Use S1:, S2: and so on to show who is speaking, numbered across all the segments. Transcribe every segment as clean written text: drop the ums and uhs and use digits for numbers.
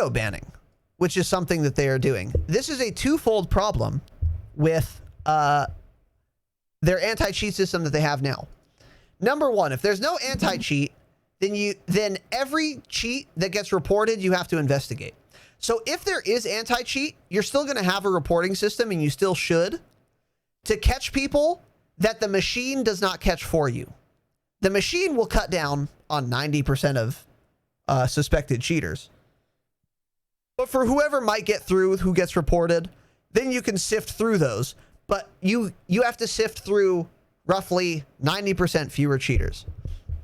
S1: shadow banning, which is something that they are doing. This is a twofold problem with their anti-cheat system that they have now. Number one, if there's no anti-cheat, then every cheat that gets reported, you have to investigate. So if there is anti-cheat, you're still going to have a reporting system, and you still should, to catch people that the machine does not catch for you. The machine will cut down on 90% of suspected cheaters. But for whoever might get through, who gets reported, then you can sift through those. But you have to sift through roughly 90% fewer cheaters.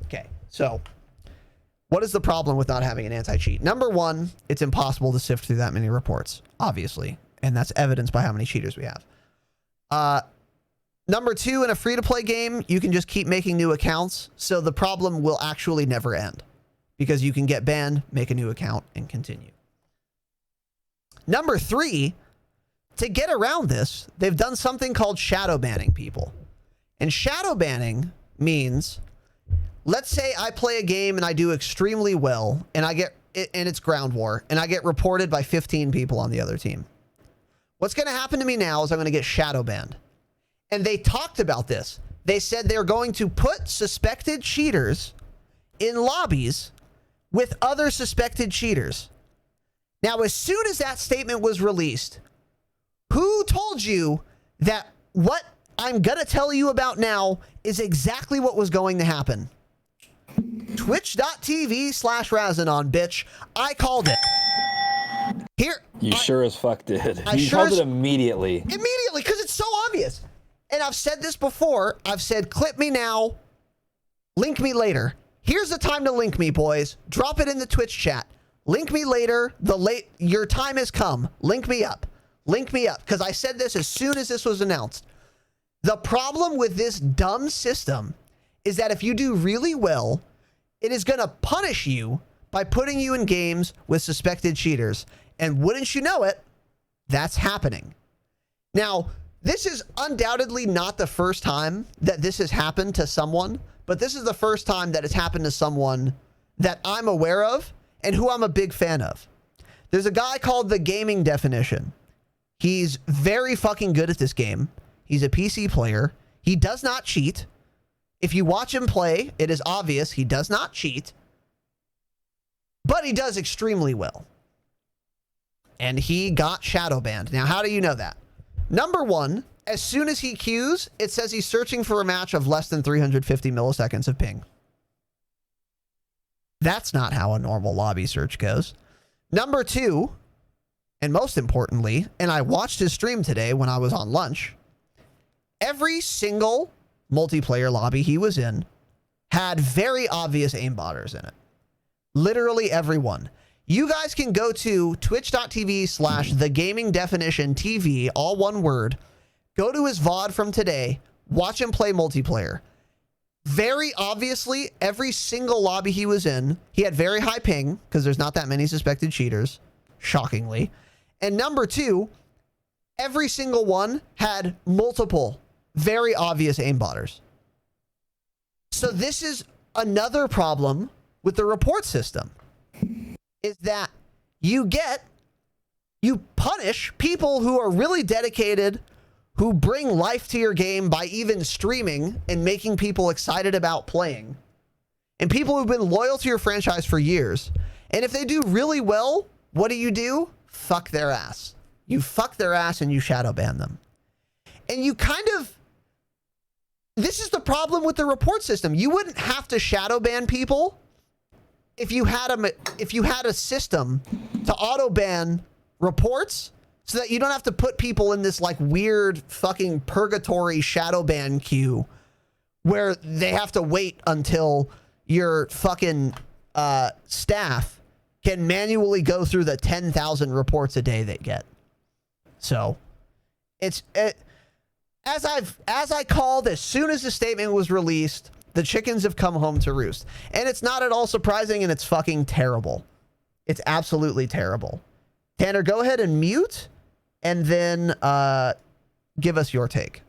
S1: Okay, so what is the problem with not having an anti-cheat? Number one, it's impossible to sift through that many reports, obviously. And that's evidenced by how many cheaters we have. Number two, in a free-to-play game, you can just keep making new accounts. So the problem will actually never end, because you can get banned, make a new account, and continue. Number three, to get around this, they've done something called shadow banning people. And shadow banning means, let's say I play a game and I do extremely well, and it's ground war, and I get reported by 15 people on the other team. What's going to happen to me now is I'm going to get shadow banned. And they talked about this. They said they're going to put suspected cheaters in lobbies with other suspected cheaters. Now, as soon as that statement was released, who told you that what I'm going to tell you about now is exactly what was going to happen? Twitch.tv/Razinon, bitch. I called it. Here.
S2: You sure as fuck did. You
S1: sure
S2: called it immediately.
S1: Immediately, because it's so obvious. And I've said this before. I've said, clip me now, link me later. Here's the time to link me, boys. Drop it in the Twitch chat. Link me later. Your time has come. Link me up. Link me up. Because I said this as soon as this was announced. The problem with this dumb system is that if you do really well, it is going to punish you by putting you in games with suspected cheaters. And wouldn't you know it, that's happening. Now, this is undoubtedly not the first time that this has happened to someone, but this is the first time that it's happened to someone that I'm aware of and who I'm a big fan of. There's a guy called TheGamingDefinition. He's very fucking good at this game. He's a PC player. He does not cheat. If you watch him play, it is obvious he does not cheat, but he does extremely well. And he got shadow banned. Now, how do you know that? Number one, as soon as he queues, it says he's searching for a match of less than 350 milliseconds of ping. That's not how a normal lobby search goes. Number two, and most importantly, and I watched his stream today when I was on lunch, every single multiplayer lobby he was in had very obvious aimbotters in it. Literally everyone. You guys can go to twitch.tv/TheGamingDefinition TV, all one word. Go to his VOD from today. Watch him play multiplayer. Very obviously, every single lobby he was in, he had very high ping because there's not that many suspected cheaters, shockingly. And number two, every single one had multiple very obvious aimbotters. So this is another problem with the report system, is that you punish people who are really dedicated, who bring life to your game by even streaming and making people excited about playing, and people who've been loyal to your franchise for years. And if they do really well, what do? Fuck their ass. You fuck their ass and you shadow ban them. And you this is the problem with the report system. You wouldn't have to shadow ban people if you had a system to auto ban reports, so that you don't have to put people in this like weird fucking purgatory shadow ban queue where they have to wait until your fucking staff can manually go through the 10,000 reports a day they get. So as I called, as soon as the statement was released, the chickens have come home to roost. And it's not at all surprising, and it's fucking terrible. It's absolutely terrible. Tanner, go ahead and mute, and then give us your take.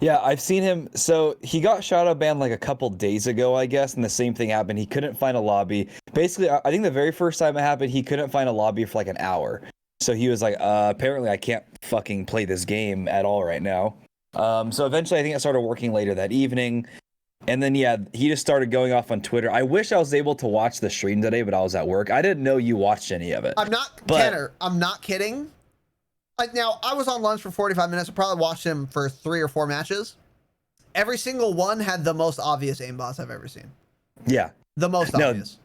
S2: Yeah, I've seen him. So he got shadow banned like a couple days ago, I guess, and the same thing happened. He couldn't find a lobby. Basically, I think the very first time it happened, he couldn't find a lobby for like an hour. So he was like, apparently I can't fucking play this game at all right now. So eventually I think it started working later that evening. And then, yeah, he just started going off on Twitter. I wish I was able to watch the stream today, but I was at work. I didn't know you watched any of it.
S1: Tanner, I'm not kidding. Now, I was on lunch for 45 minutes. I probably watched him for 3 or 4 matches. Every single one had the most obvious aimbots I've ever seen.
S2: Yeah.
S1: The most obvious.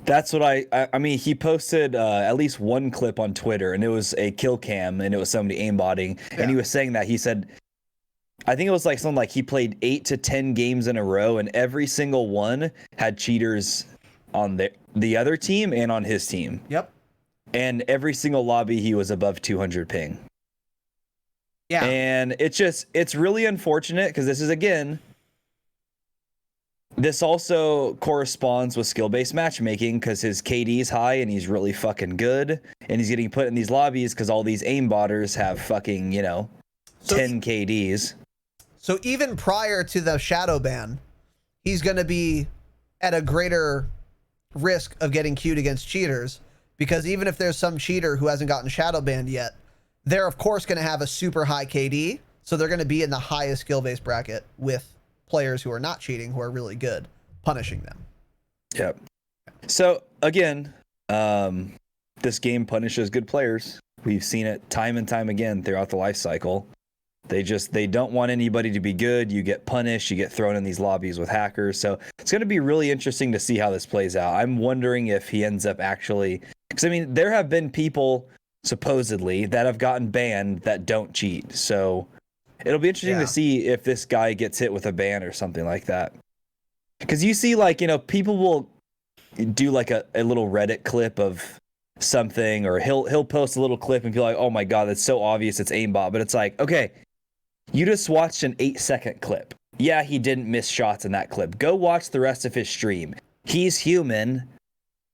S2: That's what I mean, he posted at least one clip on Twitter, and it was a kill cam, and it was somebody aimbotting. Yeah. And he was saying that. He said, I think it was like something like he played 8 to 10 games in a row, and every single one had cheaters on the other team and on his team.
S1: Yep.
S2: And every single lobby, he was above 200 ping. Yeah. And it's really unfortunate because this also corresponds with skill-based matchmaking because his KD is high and he's really fucking good. And he's getting put in these lobbies because all these aimbotters have fucking, 10 KDs.
S1: So even prior to the shadow ban, he's going to be at a greater risk of getting queued against cheaters. Because even if there's some cheater who hasn't gotten shadow banned yet, they're of course going to have a super high KD. So they're going to be in the highest skill-based bracket with players who are not cheating, who are really good, punishing them.
S2: Yep. So again, this game punishes good players. We've seen it time and time again throughout the life cycle. They don't want anybody to be good. You get punished. You get thrown in these lobbies with hackers. So it's going to be really interesting to see how this plays out. I'm wondering if he ends up actually... Because, I mean, there have been people, supposedly, that have gotten banned that don't cheat. So it'll be interesting to see if this guy gets hit with a ban or something like that. Because you see, like, people will do, like, a little Reddit clip of something, or he'll post a little clip and be like, oh, my God, that's so obvious it's aimbot. But it's like, okay, you just watched an 8-second clip. Yeah, he didn't miss shots in that clip. Go watch the rest of his stream. He's human.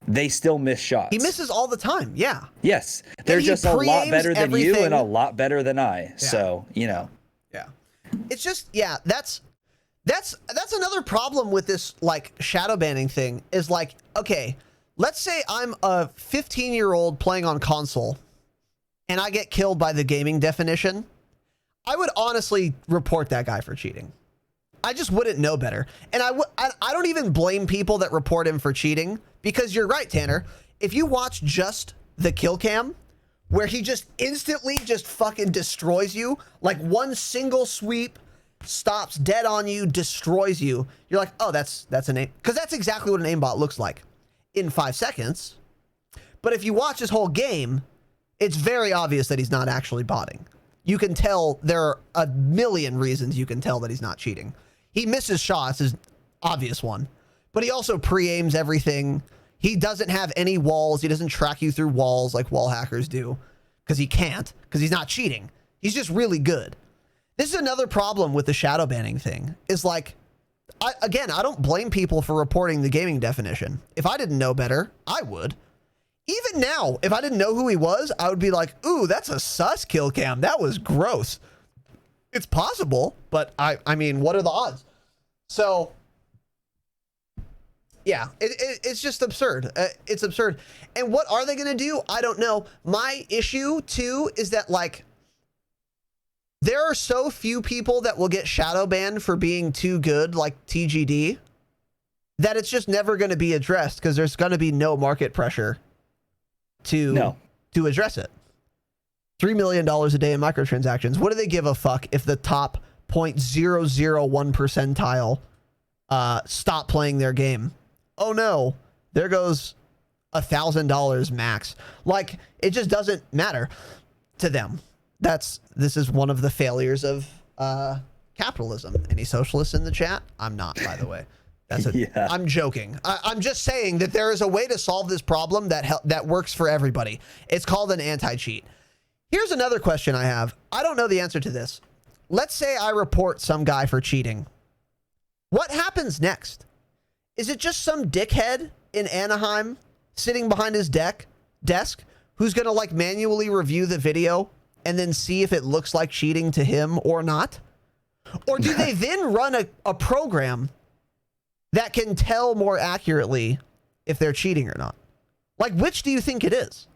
S2: They still miss shots.
S1: He misses all the time. Yeah.
S2: Yes. They're just a lot better than you and a lot better than I. Yeah. So, Yeah.
S1: It's just, that's another problem with this, like, shadow banning thing is like, okay, let's say I'm a 15-year-old playing on console and I get killed by the gaming definition. I would honestly report that guy for cheating. I just wouldn't know better. And I don't even blame people that report him for cheating, because you're right, Tanner. If you watch just the kill cam, where he just instantly just fucking destroys you, like one single sweep, stops dead on you, destroys you, you're like, oh, that's an aim. Because that's exactly what an aimbot looks like in 5 seconds. But if you watch his whole game, it's very obvious that he's not actually botting. You can tell, there are a million reasons you can tell that he's not cheating. He misses shots, is obvious one, but he also pre-aims everything. He doesn't have any walls. He doesn't track you through walls like wall hackers do, because he can't, because he's not cheating. He's just really good. This is another problem with the shadow banning thing, is like, I don't blame people for reporting the gaming definition. If I didn't know better, I would. Even now, if I didn't know who he was, I would be like, ooh, that's a sus kill cam. That was gross. It's possible, but I mean, what are the odds? So, yeah, it's just absurd. It's absurd. And what are they going to do? I don't know. My issue, too, is that, like, there are so few people that will get shadow banned for being too good, like TGD, that it's just never going to be addressed, because there's going to be no market pressure to address it. $3 million a day in microtransactions. What do they give a fuck if the top 0.001 percentile stop playing their game? Oh no, there goes $1,000 max. Like, it just doesn't matter to them. This is one of the failures of capitalism. Any socialists in the chat? I'm not, by the way. I'm joking. I'm just saying that there is a way to solve this problem that works for everybody. It's called an anti-cheat. Here's another question I have. I don't know the answer to this. Let's say I report some guy for cheating. What happens next? Is it just some dickhead in Anaheim sitting behind his desk who's going to, like, manually review the video and then see if it looks like cheating to him or not? Or do they then run a program that can tell more accurately if they're cheating or not? Like, which do you think it is?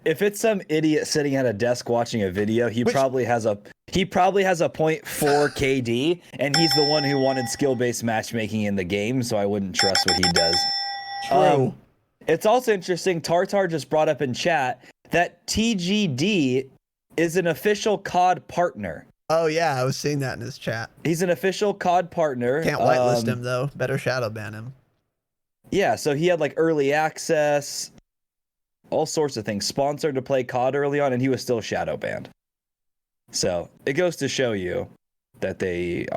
S2: If it's some idiot sitting at a desk watching a video, he probably has a .4 KD, and he's the one who wanted skill-based matchmaking in the game, so I wouldn't trust what he does.
S1: True.
S2: It's also interesting, Tartar just brought up in chat that TGD is an official COD partner.
S1: Oh, yeah, I was seeing that in his chat.
S2: He's an official COD partner.
S1: Can't whitelist him, though. Better shadow ban him.
S2: Yeah, so he had like early access, all sorts of things, sponsored to play COD early on, and he was still shadow banned. So it goes to show you that the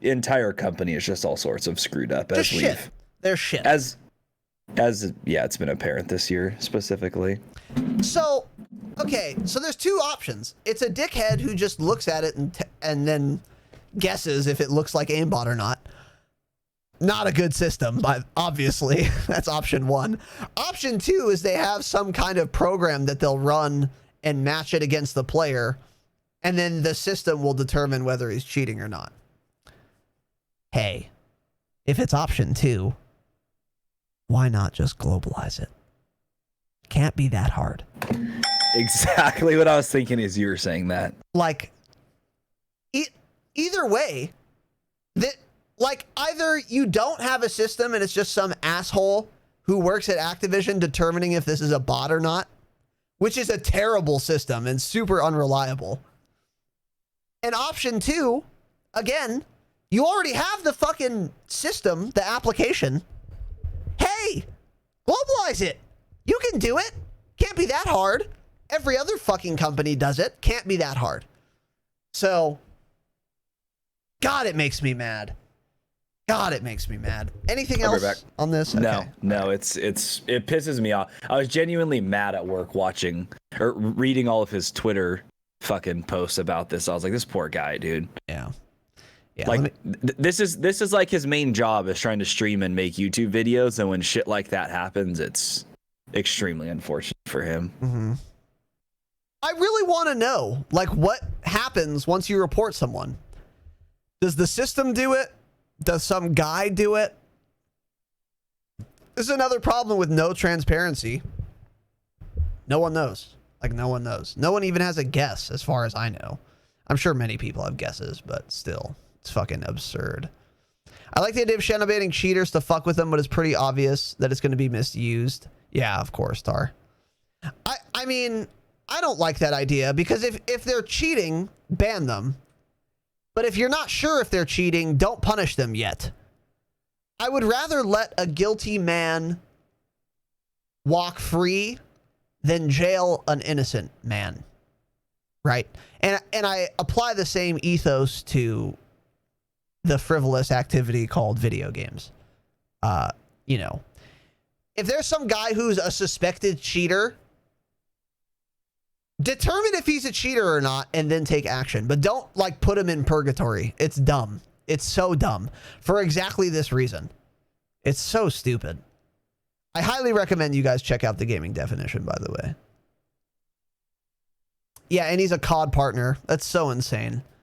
S2: entire company is just all sorts of screwed up.
S1: Just shit. They're shit.
S2: As yeah, it's been apparent this year specifically.
S1: So, okay, so there's two options. It's a dickhead who just looks at it and then guesses if it looks like aimbot or not. Not a good system, obviously. That's option one. Option two is they have some kind of program that they'll run and match it against the player, and then the system will determine whether he's cheating or not. Hey, if it's option two, why not just globalize it? Can't be that hard.
S2: Exactly what I was thinking as you were saying that.
S1: Like, either way, like, either you don't have a system and it's just some asshole who works at Activision determining if this is a bot or not, which is a terrible system and super unreliable. And option two, again, you already have the fucking system, the application. Hey, globalize it. You can do it. Can't be that hard. Every other fucking company does it. Can't be that hard. So, God, it makes me mad. God, it makes me mad. Anything else on this? Okay.
S2: No, it pisses me off. I was genuinely mad at work watching or reading all of his Twitter fucking posts about this. I was like, this poor guy, dude.
S1: Yeah.
S2: Like this is like his main job is trying to stream and make YouTube videos, and when shit like that happens, it's extremely unfortunate for him.
S1: Mm-hmm. I really want to know, like, what happens once you report someone. Does the system do it? Does some guy do it? This is another problem with no transparency. No one knows. Like, no one knows. No one even has a guess, as far as I know. I'm sure many people have guesses, but still, it's fucking absurd. I like the idea of shadow banning cheaters to fuck with them, but it's pretty obvious that it's going to be misused. Yeah, of course, Tar. I mean, I don't like that idea, because if they're cheating, ban them. But if you're not sure if they're cheating, don't punish them yet. I would rather let a guilty man walk free than jail an innocent man. Right? And I apply the same ethos to the frivolous activity called video games. You know, if there's some guy who's a suspected cheater, determine if he's a cheater or not and then take action. But don't, like, put him in purgatory. It's dumb. It's so dumb. For exactly this reason. It's so stupid. I highly recommend you guys check out The Gaming Definition, by the way. Yeah, and he's a COD partner. That's so insane.